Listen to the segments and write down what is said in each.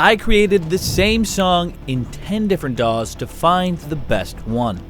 I created the same song in 10 different DAWs to find the best one.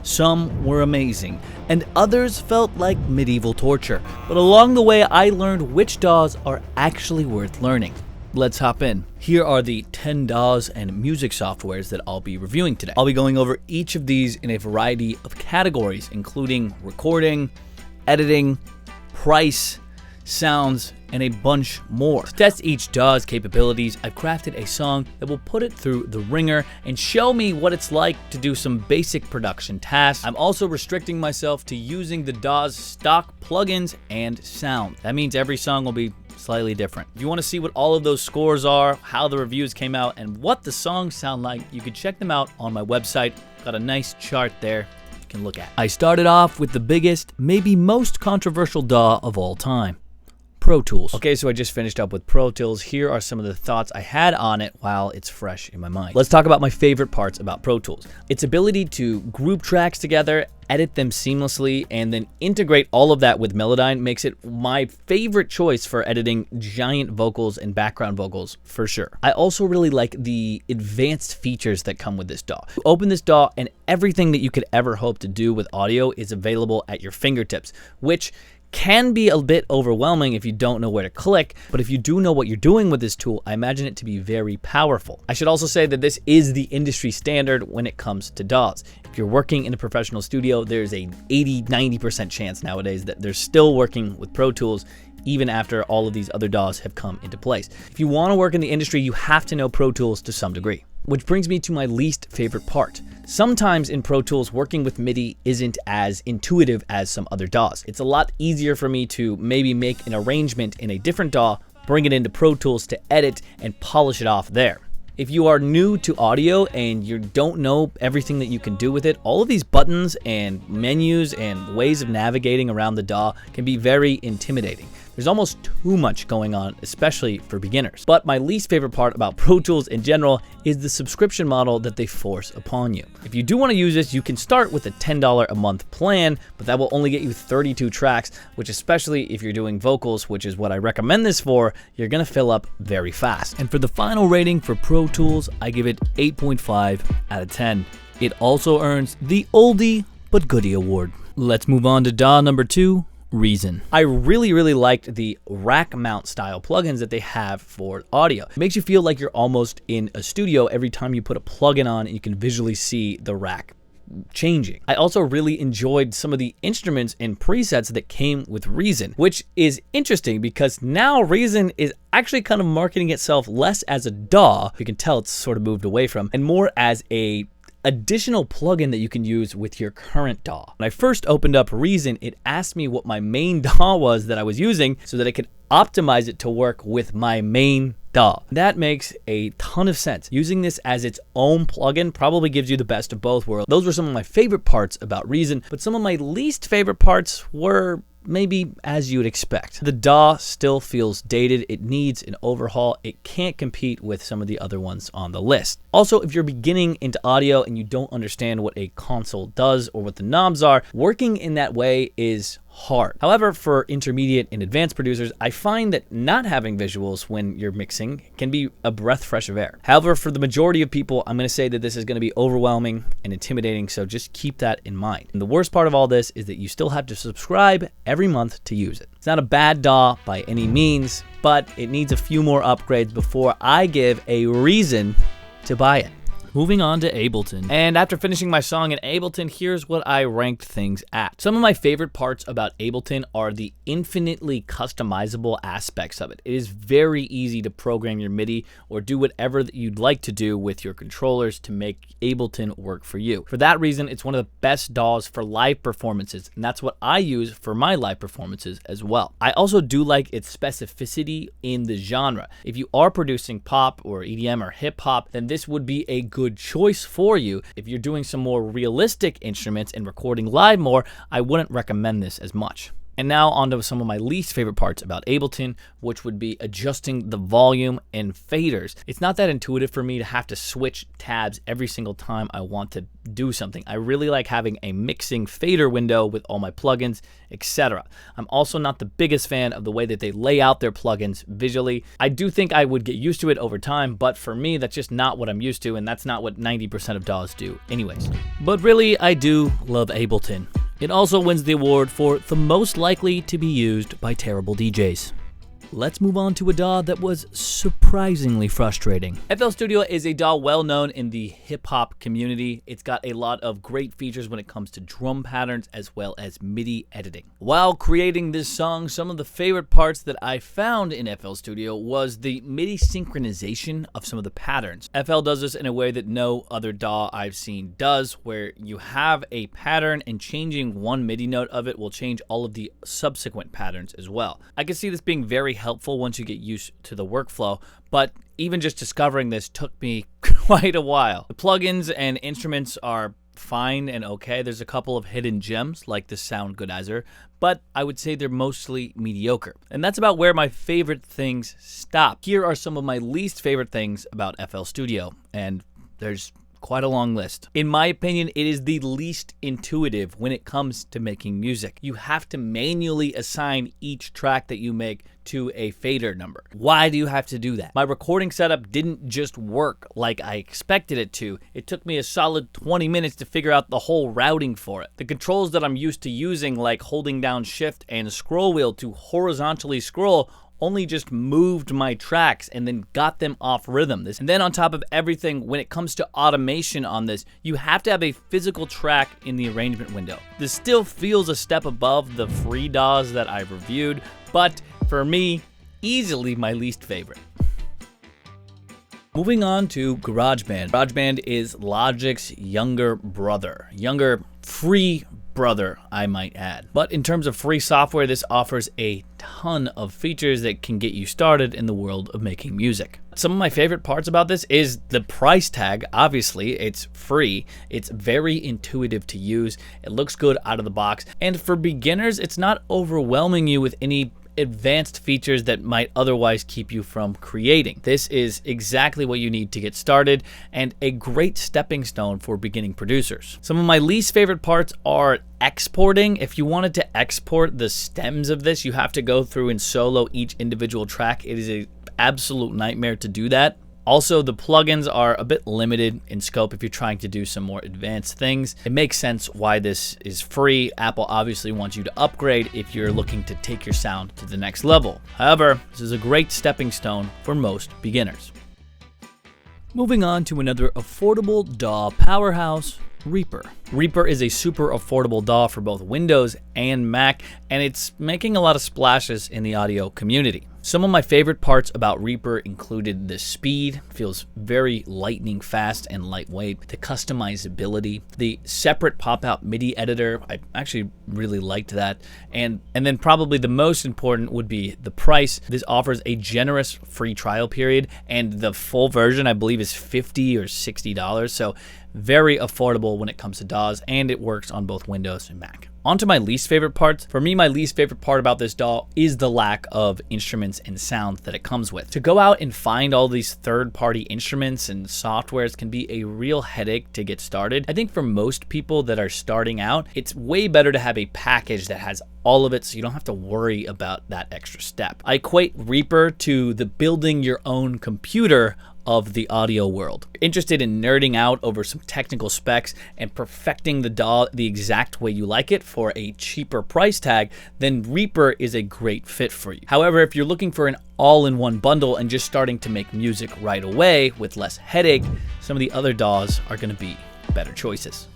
Some were amazing, and others felt like medieval torture, but along the way I learned which DAWs are actually worth learning. Let's hop in. Here are the 10 DAWs and music softwares that I'll be reviewing today. I'll be going over each of these in a variety of categories, including recording, editing, price, sounds, and a bunch more. To test each DAW's capabilities, I've crafted a song that will put it through the ringer and show me what it's like to do some basic production tasks. I'm also restricting myself to using the DAW's stock plugins and sound. That means every song will be slightly different. If you want to see what all of those scores are, how the reviews came out, and what the songs sound like, you can check them out on my website. Got a nice chart there you can look at. I started off with the biggest, maybe most controversial DAW of all time. Pro Tools. Okay, so I just finished up with Pro Tools. Here are some of the thoughts I had on it while it's fresh in my mind. Let's talk about my favorite parts about Pro Tools. Its ability to group tracks together, edit them seamlessly, and then integrate all of that with Melodyne makes it my favorite choice for editing giant vocals and background vocals for sure. I also really like the advanced features that come with this DAW. You open this DAW and everything that you could ever hope to do with audio is available at your fingertips, which can be a bit overwhelming if you don't know where to click, but if you do know what you're doing with this tool, I imagine it to be very powerful. I should also say that this is the industry standard when it comes to DAWs. If you're working in a professional studio, there's a 80-90% chance nowadays that they're still working with Pro Tools even after all of these other DAWs have come into place. If you want to work in the industry, you have to know Pro Tools to some degree. Which brings me to my least favorite part. Sometimes in Pro Tools, working with MIDI isn't as intuitive as some other DAWs. It's a lot easier for me to maybe make an arrangement in a different DAW, bring it into Pro Tools to edit and polish it off there. If you are new to audio and you don't know everything that you can do with it, all of these buttons and menus and ways of navigating around the DAW can be very intimidating. There's almost too much going on, especially for beginners. But my least favorite part about Pro Tools in general is the subscription model that they force upon you. If you do want to use this, you can start with a $10 a month plan, but that will only get you 32 tracks, which especially if you're doing vocals, which is what I recommend this for, you're gonna fill up very fast. And for the final rating for Pro Tools, I give it 8.5 out of 10. It also earns the oldie but goodie award. Let's move on to DAW number 2. Reason. I really liked the rack mount style plugins that they have for audio. It makes you feel like you're almost in a studio every time you put a plugin on and you can visually see the rack changing. I also really enjoyed some of the instruments and presets that came with Reason, which is interesting because now Reason is actually kind of marketing itself less as a DAW, you can tell it's sort of moved away from, and more as a additional plugin that you can use with your current DAW. When I first opened up Reason, it asked me what my main DAW was that I was using so that I could optimize it to work with my main DAW. That makes a ton of sense. Using this as its own plugin probably gives you the best of both worlds. Those were some of my favorite parts about Reason, but some of my least favorite parts were maybe as you would expect. The DAW still feels dated. It needs an overhaul. It can't compete with some of the other ones on the list. Also, if you're beginning into audio and you don't understand what a console does or what the knobs are, working in that way is hard. However, for intermediate and advanced producers, I find that not having visuals when you're mixing can be a breath fresh of air. However, for the majority of people, I'm going to say that this is going to be overwhelming and intimidating, so just keep that in mind. And the worst part of all this is that you still have to subscribe every month to use it. It's not a bad DAW by any means, but it needs a few more upgrades before I give a reason to buy it. Moving on to Ableton. And after finishing my song in Ableton, here's what I ranked things at. Some of my favorite parts about Ableton are the infinitely customizable aspects of it. It is very easy to program your MIDI or do whatever that you'd like to do with your controllers to make Ableton work for you. For that reason, it's one of the best DAWs for live performances, and that's what I use for my live performances as well. I also do like its specificity in the genre. If you are producing pop or EDM or hip hop, then this would be a good choice for you. If you're doing some more realistic instruments and recording live more, I wouldn't recommend this as much. And now onto some of my least favorite parts about Ableton, which would be adjusting the volume and faders. It's not that intuitive for me to have to switch tabs every single time I want to do something. I really like having a mixing fader window with all my plugins, etc. I'm also not the biggest fan of the way that they lay out their plugins visually. I do think I would get used to it over time, but for me, that's just not what I'm used to, and that's not what 90% of DAWs do anyways. But really, I do love Ableton. It also wins the award for the most likely to be used by terrible DJs. Let's move on to a DAW that was surprisingly frustrating. FL Studio is a DAW well known in the hip-hop community. It's got a lot of great features when it comes to drum patterns as well as MIDI editing. While creating this song, some of the favorite parts that I found in FL Studio was the MIDI synchronization of some of the patterns. FL does this in a way that no other DAW I've seen does, where you have a pattern and changing one MIDI note of it will change all of the subsequent patterns as well. I can see this being very helpful once you get used to the workflow, but even just discovering this took me quite a while. The plugins and instruments are fine and okay. There's a couple of hidden gems like the Sound Goodizer, but I would say they're mostly mediocre. And that's about where my favorite things stop. Here are some of my least favorite things about FL Studio, and there's quite a long list. In my opinion, it is the least intuitive when it comes to making music. You have to manually assign each track that you make to a fader number. Why do you have to do that? My recording setup didn't just work like I expected it to. It took me a solid 20 minutes to figure out the whole routing for it. The controls that I'm used to using, like holding down shift and scroll wheel to horizontally scroll, only just moved my tracks and then got them off rhythm. And then on top of everything, when it comes to automation on this, you have to have a physical track in the arrangement window. This still feels a step above the free DAWs that I've reviewed, but for me, easily my least favorite. Moving on to GarageBand. GarageBand is Logic's younger brother. Younger free brother, I might add. But in terms of free software, this offers a ton of features that can get you started in the world of making music. Some of my favorite parts about this is the price tag. Obviously, it's free. It's very intuitive to use. It looks good out of the box. And for beginners, it's not overwhelming you with any advanced features that might otherwise keep you from creating. This is exactly what you need to get started and a great stepping stone for beginning producers. Some of my least favorite parts are exporting. If you wanted to export the stems of this, you have to go through and solo each individual track. It is an absolute nightmare to do that. Also, the plugins are a bit limited in scope if you're trying to do some more advanced things. It makes sense why this is free. Apple obviously wants you to upgrade if you're looking to take your sound to the next level. However, this is a great stepping stone for most beginners. Moving on to another affordable DAW powerhouse, Reaper. Reaper is a super affordable DAW for both Windows and Mac, and it's making a lot of splashes in the audio community. Some of my favorite parts about Reaper included the speed, feels very lightning fast and lightweight, the customizability, the separate pop-out MIDI editor, I actually really liked that, and then probably the most important would be the price. This offers a generous free trial period, and the full version I believe is $50 or $60, so very affordable when it comes to DAWs, and it works on both Windows and Mac. On to my least favorite parts. For me, my least favorite part about this DAW is the lack of instruments and sounds that it comes with. To go out and find all these third-party instruments and softwares can be a real headache to get started. I think for most people that are starting out, it's way better to have a package that has all of it so you don't have to worry about that extra step. I equate Reaper to the building your own computer of the audio world. Interested in nerding out over some technical specs and perfecting the DAW the exact way you like it for a cheaper price tag, then Reaper is a great fit for you. However, if you're looking for an all-in-one bundle and just starting to make music right away with less headache, some of the other DAWs are going to be better choices.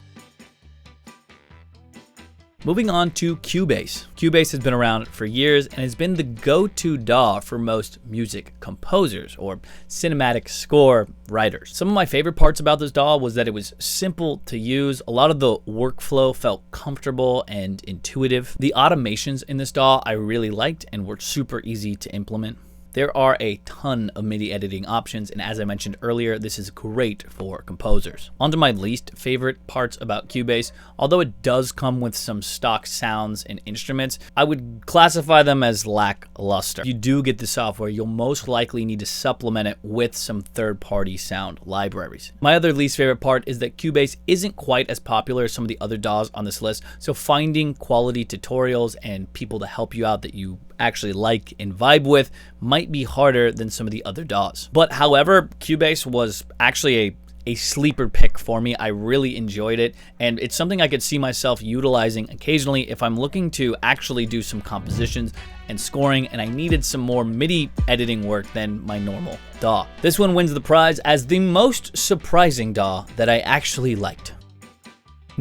Moving on to Cubase. Cubase has been around for years and has been the go-to DAW for most music composers or cinematic score writers. Some of my favorite parts about this DAW was that it was simple to use. A lot of the workflow felt comfortable and intuitive. The automations in this DAW I really liked and were super easy to implement. there are a ton of MIDI editing options, and as I mentioned earlier, this is great for composers. Onto my least favorite parts about Cubase. Although it does come with some stock sounds and instruments, I would classify them as lackluster. If you do get the software, you'll most likely need to supplement it with some third-party sound libraries. My other least favorite part is that Cubase isn't quite as popular as some of the other DAWs on this list, so finding quality tutorials and people to help you out that you actually like and vibe with might be harder than some of the other DAWs. But however, Cubase was actually a sleeper pick for me. I really enjoyed it, and it's something I could see myself utilizing occasionally if I'm looking to actually do some compositions and scoring, and I needed some more MIDI editing work than my normal DAW. This one wins the prize as the most surprising DAW that I actually liked.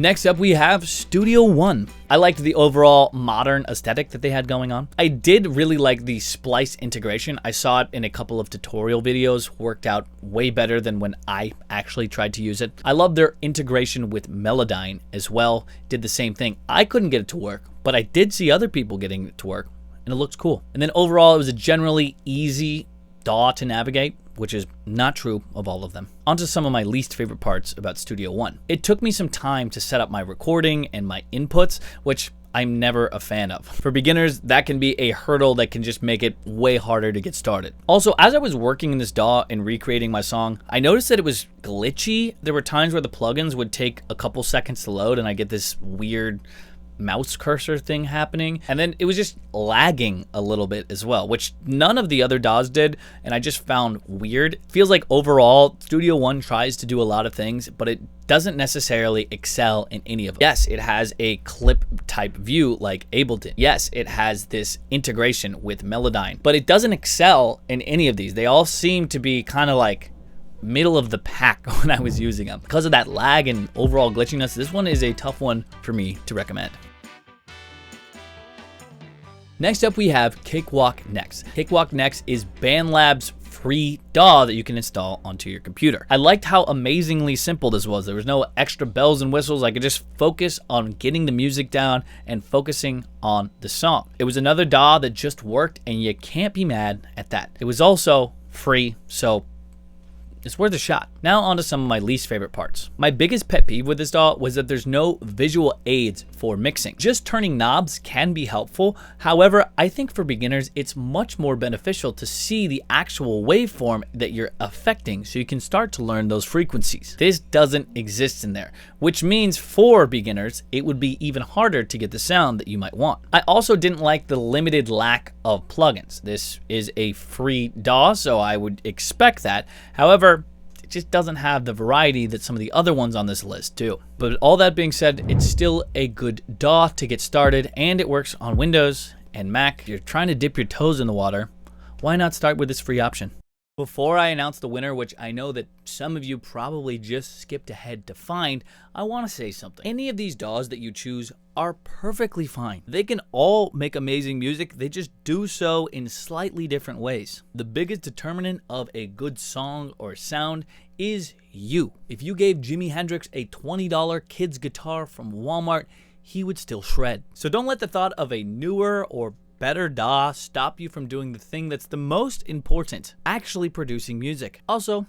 Next up, we have Studio One. I liked the overall modern aesthetic that they had going on. I did really like the splice integration. I saw it in a couple of tutorial videos, worked out way better than when I actually tried to use it. I love their integration with Melodyne as well, did the same thing. I couldn't get it to work, but I did see other people getting it to work, and it looks cool. And then overall, it was a generally easy DAW to navigate, which is not true of all of them. Onto some of my least favorite parts about Studio One. It took me some time to set up my recording and my inputs, which I'm never a fan of. For beginners, that can be a hurdle that can just make it way harder to get started. Also, as I was working in this DAW and recreating my song, I noticed that it was glitchy. There were times where the plugins would take a couple seconds to load and I get this weird mouse cursor thing happening, and then it was just lagging a little bit as well, which none of the other DAWs did, and I just found weird. Feels like overall Studio One tries to do a lot of things, but it doesn't necessarily excel in any of them. Yes, it has a clip type view like Ableton. Yes, it has this integration with Melodyne, but it doesn't excel in any of these. They all seem to be kind of like middle of the pack when I was using them. Because of that lag and overall glitchiness, this one is a tough one for me to recommend. Next up, we have Cakewalk Next. Cakewalk Next is Bandlab's free DAW that you can install onto your computer. I liked how amazingly simple this was. There was no extra bells and whistles. I could just focus on getting the music down and focusing on the song. It was another DAW that just worked, and you can't be mad at that. It was also free, so it's worth a shot. Now onto some of my least favorite parts. My biggest pet peeve with this DAW was that there's no visual aids for mixing. Just turning knobs can be helpful. However, I think for beginners, it's much more beneficial to see the actual waveform that you're affecting so you can start to learn those frequencies. This doesn't exist in there, which means for beginners, it would be even harder to get the sound that you might want. I also didn't like the limited lack of plugins. This is a free DAW, so I would expect that. However, it just doesn't have the variety that some of the other ones on this list do. But all that being said, it's still a good DAW to get started, and it works on Windows and Mac. If you're trying to dip your toes in the water, why not start with this free option? Before I announce the winner, which I know that some of you probably just skipped ahead to find, I want to say something. Any of these DAWs that you choose are perfectly fine. They can all make amazing music, they just do so in slightly different ways. The biggest determinant of a good song or sound is you. If you gave Jimi Hendrix a $20 kid's guitar from Walmart, he would still shred. So don't let the thought of a newer or better DAW stop you from doing the thing that's the most important, actually producing music. Also,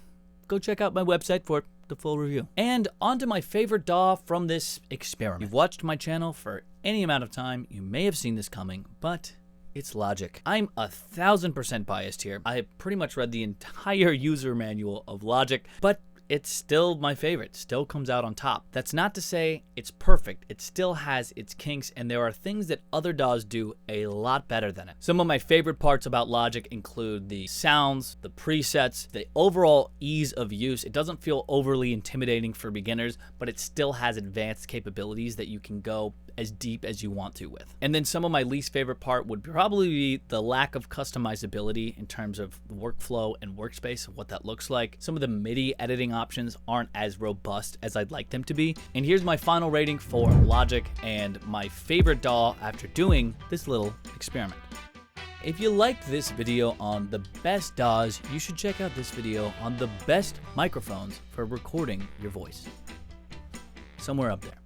go check out my website for the full review. And on to my favorite DAW from this experiment. If you've watched my channel for any amount of time, you may have seen this coming, but it's Logic. I'm 1000% biased here. I pretty much read the entire user manual of Logic, but it's still my favorite, still comes out on top. That's not to say it's perfect. It still has its kinks, and there are things that other DAWs do a lot better than it. Some of my favorite parts about Logic include the sounds, the presets, the overall ease of use. It doesn't feel overly intimidating for beginners, but it still has advanced capabilities that you can go as deep as you want to with. And then some of my least favorite part would probably be the lack of customizability in terms of workflow and workspace, what that looks like. Some of the MIDI editing options aren't as robust as I'd like them to be. And here's my final rating for Logic and my favorite DAW after doing this little experiment. If you liked this video on the best DAWs, you should check out this video on the best microphones for recording your voice. Somewhere up there.